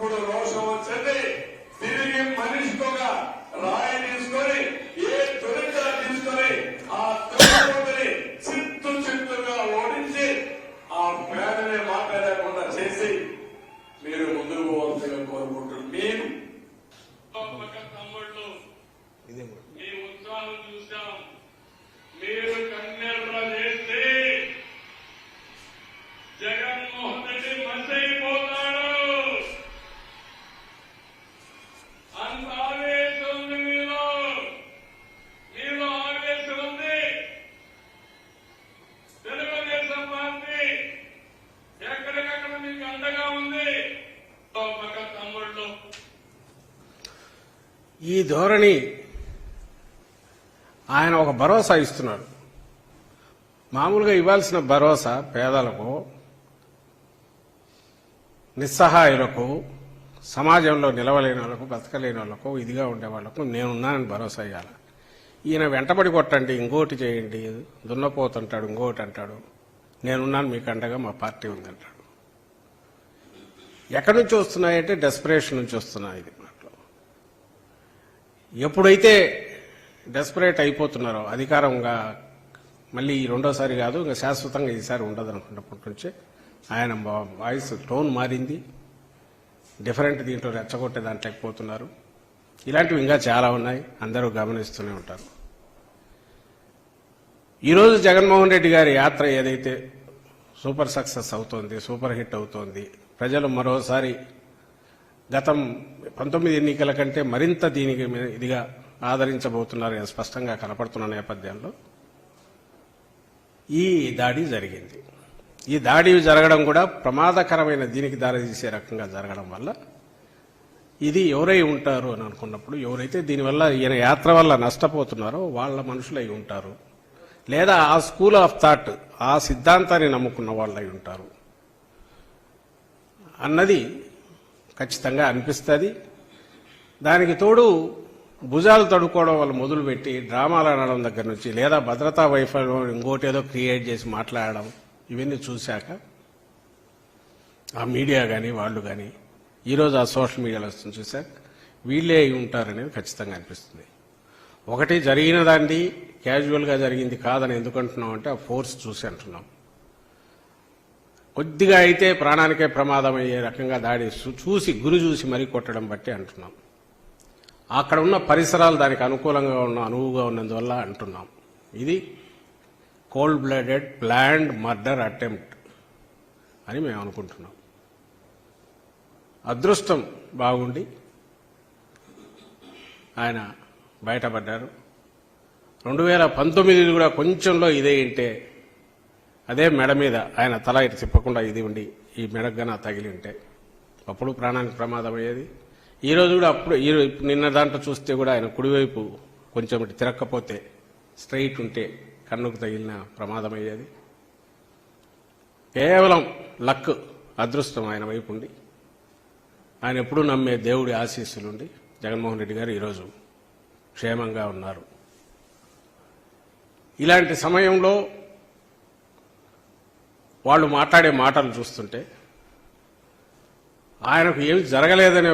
ఇప్పుడు రోషం వచ్చింది. తిరిగి మనిషికొక రాయి తీసుకొని ఏ దొరికిన తీసుకొని ఆ తొలిని చిత్తుగా ఓడించి ఆ పేదనే మాట్లాడకుండా చేసి మీరు ముందుకు పోవాల్సిగా కోరుకుంటున్నారు. మీరు తమ్ముళ్ళు మీ ఉత్సాహం చూసాం. మీరు కన్నెర్ర చేస్తే జగన్మోహన్ రెడ్డి మసైపోతాడు. అంత ఆవేశం ఉంది మీలో ఆవేశం ఉంది. తెలుగుదేశం పార్టీ ఎక్కడికక్కడ మీకు అండగా ఉంది. తమ్ముళ్ళు ఈ ధోరణి ఆయన ఒక భరోసా ఇస్తున్నాడు. మామూలుగా ఇవ్వాల్సిన భరోసా పేదలకు, నిస్సహాయులకు, సమాజంలో నిలవలేని వాళ్ళకు, బతకలేని వాళ్ళకు, ఇదిగా ఉండే వాళ్లకు నేనున్నానని భరోసా ఇవ్వాలి. ఈయన వెంటబడి కొట్టండి, ఇంకోటి చేయండి, దున్నపోతుంటాడు, ఇంకోటి అంటాడు, నేనున్నాను మీకు అండగా, మా పార్టీ ఉందంటాడు. ఎక్కడి నుంచి వస్తున్నాయంటే డెస్పరేషన్ నుంచి వస్తున్నాయి. ఇది మాటలు ఎప్పుడైతే డెస్పరేట్ అయిపోతున్నారో అధికారంగా మళ్ళీ రెండోసారి కాదు, ఇంకా శాశ్వతంగా ఈసారి ఉండదు అనుకున్నప్పటి నుంచే ఆయన వాయిస్ టోన్ మారింది. డిఫరెంట్ దీంట్లో రెచ్చగొట్టే దాంట్లోకి పోతున్నారు. ఇలాంటివి ఇంకా చాలా ఉన్నాయి, అందరూ గమనిస్తూనే ఉంటారు. ఈరోజు జగన్మోహన్ రెడ్డి గారి యాత్ర ఏదైతే సూపర్ సక్సెస్ అవుతోంది, సూపర్ హిట్ అవుతోంది, ప్రజలు మరోసారి గతం 19 ఎన్నికల కంటే మరింత దీనికి ఇదిగా ఆదరించబోతున్నారని స్పష్టంగా కనపడుతున్న నేపథ్యంలో ఈ దాడి జరిగింది. ఈ దాడి జరగడం కూడా ప్రమాదకరమైన దీనికి దారితీసే రకంగా జరగడం వల్ల ఇది ఎవరై ఉంటారు అని అనుకున్నప్పుడు, ఎవరైతే దీనివల్ల ఈయన యాత్ర వల్ల నష్టపోతున్నారో వాళ్ళ మనుషులై ఉంటారు, లేదా ఆ స్కూల్ ఆఫ్ థాట్, ఆ సిద్ధాంతాన్ని నమ్ముకున్న వాళ్ళై ఉంటారు అన్నది ఖచ్చితంగా అనిపిస్తుంది. దానికి తోడు భుజాలు తడుకోవడం వల్ల మొదలుపెట్టి డ్రామాలు అనడం దగ్గర నుంచి, లేదా భద్రతా వైఫల్యం ఇంకోటి ఏదో క్రియేట్ చేసి మాట్లాడడం, ఇవన్నీ చూశాక ఆ మీడియా కానీ వాళ్ళు కానీ ఈరోజు ఆ సోషల్ మీడియాలో వస్తుంది చూశాక వీళ్ళే అయి ఉంటారనేది ఖచ్చితంగా అనిపిస్తుంది. ఒకటి జరిగిన దాన్ని క్యాజువల్గా జరిగింది కాదని ఎందుకు అంటున్నాం అంటే ఆ ఫోర్స్ చూసి అంటున్నాం. కొద్దిగా అయితే ప్రాణానికే ప్రమాదం అయ్యే రకంగా దాడి చూసి గురి చూసి మరీ కొట్టడం బట్టి అంటున్నాం. అక్కడ ఉన్న పరిసరాలు దానికి అనుకూలంగా అనువుగా ఉన్నందువల్ల అంటున్నాం. ఇది cold blooded planned murder attempt అని మేము అనుకుంటున్నాం. అదృష్టం బాగుండి ఆయన బయటపడ్డారు. 2019 కూడా కొంచెంలో ఇదే ఉంటే, అదే మెడ మీద ఆయన తల ఇటు తిప్పకుండా ఇది ఉండి ఈ మెడగన తగిలి ఉంటే అప్పుడు ప్రాణానికి ప్రమాదం అయ్యేది. ఈరోజు కూడా అప్పుడు నిన్న దాంట్లో చూస్తే కూడా ఆయన కుడివైపు కొంచెం ఇటు తిరక్కపోతే స్ట్రైట్ ఉంటే కన్నుకు తగిలిన ప్రమాదం అయ్యేది. కేవలం లక్, అదృష్టం ఆయన వైపు ఉండి, ఆయన ఎప్పుడూ నమ్మే దేవుడి ఆశీస్సులుండి జగన్మోహన్ రెడ్డి గారు ఈరోజు క్షేమంగా ఉన్నారు. ఇలాంటి సమయంలో వాళ్ళు మాట్లాడే మాటలు చూస్తుంటే ఆయనకు ఏమి జరగలేదనే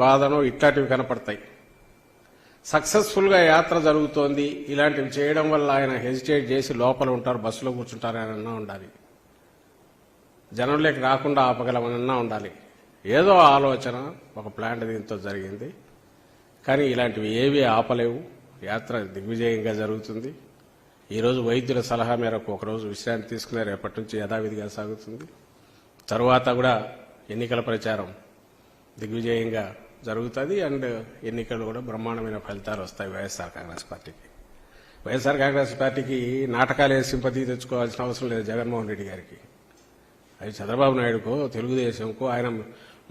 బాధనో ఇట్లాంటివి కనపడతాయి. సక్సెస్ఫుల్గా యాత్ర జరుగుతోంది, ఇలాంటివి చేయడం వల్ల ఆయన హెజిటేట్ చేసి లోపల ఉంటారు, బస్సులో కూర్చుంటారనన్నా ఉండాలి, జనంలోకి రాకుండా ఆపగలమనన్నా ఉండాలి. ఏదో ఆలోచన, ఒక ప్లాన్ దీంతో జరిగింది. కానీ ఇలాంటివి ఏవీ ఆపలేవు. యాత్ర దిగ్విజయంగా జరుగుతుంది. ఈరోజు వైద్యుల సలహా మేరకు ఒకరోజు విశ్రాంతి తీసుకునే రేపటి నుంచి యథావిధిగా సాగుతుంది. తరువాత కూడా ఎన్నికల ప్రచారం దిగ్విజయంగా జరుగుతుంది. అండ్ ఎన్నికలు కూడా బ్రహ్మాండమైన ఫలితాలు వస్తాయి వైఎస్ఆర్ కాంగ్రెస్ పార్టీకి. వైఎస్ఆర్ కాంగ్రెస్ పార్టీకి నాటకాలే సింపతి తెచ్చుకోవాల్సిన అవసరం లేదు జగన్మోహన్ రెడ్డి గారికి. అది చంద్రబాబు నాయుడుకో తెలుగుదేశంకో ఆయన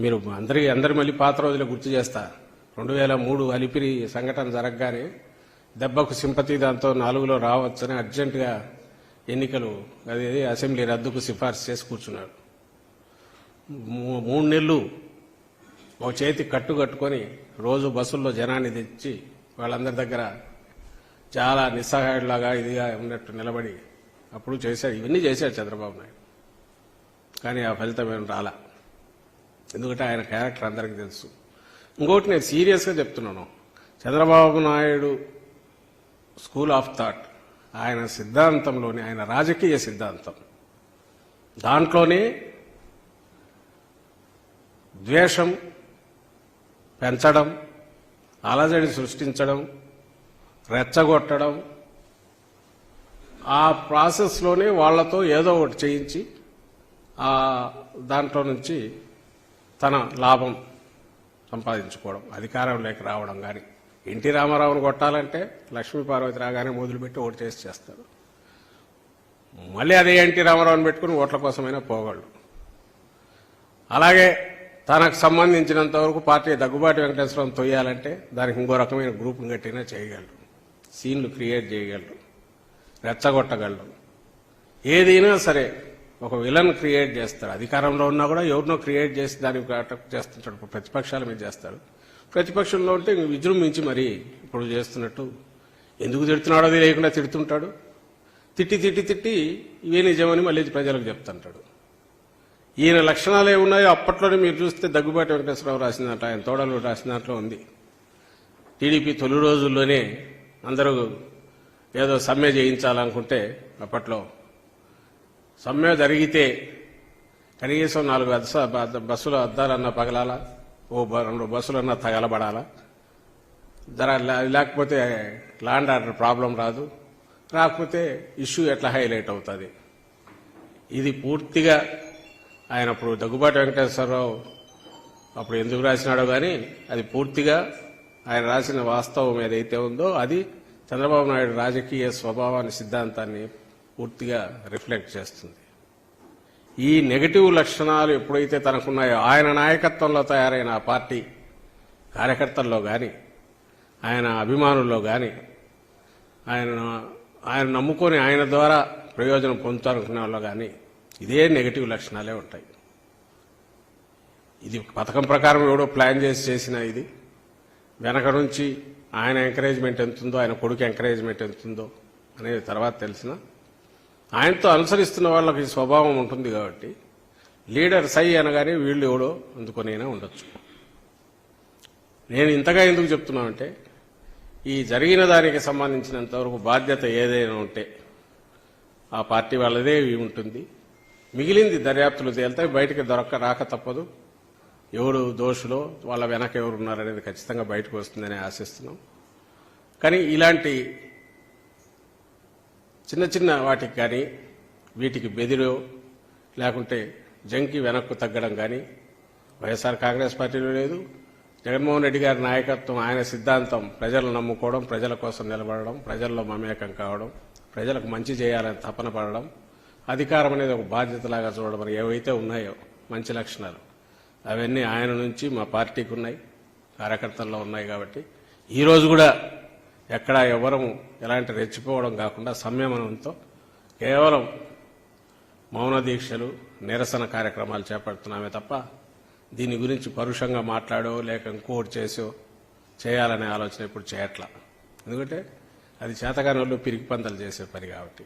మీరు అందరి మళ్ళీ పాత రోజులు గుర్తు చేస్తా. 2003 అలిపిరి సంఘటన జరగగానే దెబ్బకు సింపతి దాంతో 4లో రావచ్చని అర్జెంటుగా ఎన్నికలు అది అసెంబ్లీ రద్దుకు సిఫార్సు చేసి కూర్చున్నాడు. 3 నెలలు ఒక చేతి కట్టుకొని రోజు బస్సుల్లో జనాన్ని తెచ్చి వాళ్ళందరి దగ్గర చాలా నిస్సహాయుడిలాగా ఇదిగా ఉన్నట్టు నిలబడి అప్పుడు చేశాడు. ఇవన్నీ చేశాడు చంద్రబాబు నాయుడు. కానీ ఆ ఫలితం ఏం రాలా. ఎందుకంటే ఆయన క్యారెక్టర్ అందరికీ తెలుసు. ఇంకోటి నేను సీరియస్గా చెప్తున్నాను, Chandrababu Naidu school of thought, ఆయన సిద్ధాంతంలోని, ఆయన రాజకీయ సిద్ధాంతం, దాంట్లోనే ద్వేషం పెంచడం, అలజడి సృష్టించడం, రెచ్చగొట్టడం, ఆ ప్రాసెస్లోనే వాళ్లతో ఏదో ఒకటి చేయించి ఆ దాంట్లో నుంచి తన లాభం సంపాదించుకోవడం, అధికారంలోకి రావడం. కానీ ఎన్టీ రామారావును కొట్టాలంటే లక్ష్మీపార్వతి రాగానే మొదలుపెట్టి ఓటు చేస్తాడు. మళ్ళీ అదే ఎన్టీ రామారావుని పెట్టుకుని ఓట్ల కోసమైనా పోగలడు. అలాగే తనకు సంబంధించినంత వరకు పార్టీ దగ్గుబాటి వెంకటేశ్వరం తొయ్యాలంటే దానికి ఇంకో రకమైన గ్రూప్ గట్టినా చేయగలరు, సీన్లు క్రియేట్ చేయగలరు, రెచ్చగొట్టగలరు. ఏదైనా సరే ఒక విలన్ క్రియేట్ చేస్తాడు. అధికారంలో ఉన్నా కూడా ఎవరినో క్రియేట్ చేసి దానికి అటాక్ చేస్తుంటాడు. ప్రతిపక్షాల మీద చేస్తాడు. ప్రతిపక్షంలో ఉంటే విజృంభించి మరి ఇప్పుడు చేస్తున్నట్టు ఎందుకు తిడుతున్నాడో తెలియకుండా తిడుతుంటాడు. తిట్టి ఇవే నిజమని మళ్ళీ ప్రజలకు చెప్తుంటాడు. ఈయన లక్షణాలు ఏమున్నాయో అప్పట్లోనే మీరు చూస్తే దగ్గుబాటి వెంకటేశ్వరరావు రాసినట్టు, ఆయన తోడలు రాసిన దాంట్లో ఉంది. టీడీపీ తొలి రోజుల్లోనే అందరూ ఏదో సమ్మె చేయించాలనుకుంటే అప్పట్లో సమ్మె జరిగితే కనీసం 4 బస్సుల అద్దాలన్నా పగలాలా, 2 బస్సులన్నా తగలబడాలా, లేకపోతే ల్యాండ్ ఆర్డర్ ప్రాబ్లం రాదు, రాకపోతే ఇష్యూ ఎట్లా హైలైట్ అవుతుంది. ఇది పూర్తిగా ఆయన అప్పుడు దగ్గుబాటి వెంకటేశ్వరరావు అప్పుడు ఎందుకు రాసినాడో కానీ అది పూర్తిగా ఆయన రాసిన వాస్తవం ఏదైతే ఉందో అది చంద్రబాబు నాయుడు రాజకీయ స్వభావాన్ని, సిద్ధాంతాన్ని పూర్తిగా రిఫ్లెక్ట్ చేస్తుంది. ఈ నెగటివ్ లక్షణాలు ఎప్పుడైతే తనకున్నాయో, ఆయన నాయకత్వంలో తయారైన ఆ పార్టీ కార్యకర్తల్లో కానీ, ఆయన అభిమానుల్లో కానీ, ఆయన నమ్ముకొని ఆయన ద్వారా ప్రయోజనం పొందుతారనుకునే వాళ్ళు కానీ ఇదే నెగటివ్ లక్షణాలే ఉంటాయి. ఇది పథకం ప్రకారం ఎవడో ప్లాన్ చేసిన ఇది వెనక నుంచి ఆయన ఎంకరేజ్మెంట్ ఎంతుందో, ఆయన కొడుకు ఎంకరేజ్మెంట్ ఎంతుందో అనేది తర్వాత తెలిసిన, ఆయనతో అనుసరిస్తున్న వాళ్ళకి స్వభావం ఉంటుంది కాబట్టి లీడర్ సై అనగానే వీళ్ళు ఎవడో అందుకొనైనా ఉండొచ్చు. నేను ఇంతగా ఎందుకు చెప్తున్నానంటే ఈ జరిగిన దానికి సంబంధించినంత వరకు బాధ్యత ఏదైనా ఉంటే ఆ పార్టీ వాళ్ళదే ఉంటుంది. మిగిలింది దర్యాప్తులు తేలితే బయటికి రాక తప్పదు. ఎవడు దోషులో, వాళ్ళ వెనక ఎవరు ఉన్నారనేది ఖచ్చితంగా బయటకు వస్తుందని ఆశిస్తున్నాం. కానీ ఇలాంటి చిన్న వాటికి కానీ, వీటికి బెదిరో లేకుంటే జంకి వెనక్కు తగ్గడం కానీ వైఎస్ఆర్ కాంగ్రెస్ పార్టీలో లేదు. జగన్మోహన్ రెడ్డి గారి నాయకత్వం, ఆయన సిద్ధాంతం ప్రజలను నమ్ముకోవడం, ప్రజల కోసం నిలబడడం, ప్రజల్లో మమేకం కావడం, ప్రజలకు మంచి చేయాలని తపన పడడం, అధికారం అనేది ఒక బాధ్యతలాగా చూడడం, ఏవైతే ఉన్నాయో మంచి లక్షణాలు అవన్నీ ఆయన నుంచి మా పార్టీకి ఉన్నాయి, కార్యకర్తల్లో ఉన్నాయి. కాబట్టి ఈరోజు కూడా ఎక్కడ ఎవరము ఎలాంటి రెచ్చిపోవడం కాకుండా సంయమనంతో కేవలం మౌన దీక్షలు, నిరసన కార్యక్రమాలు చేపడుతున్నామే తప్ప దీని గురించి పరుషంగా మాట్లాడో లేక ఇంకోటి చేసో చేయాలనే ఆలోచన ఇప్పుడు చేయట్లా. ఎందుకంటే అది చేతగాని వాళ్ళు పిరికి పందలు చేసే పని కాబట్టి.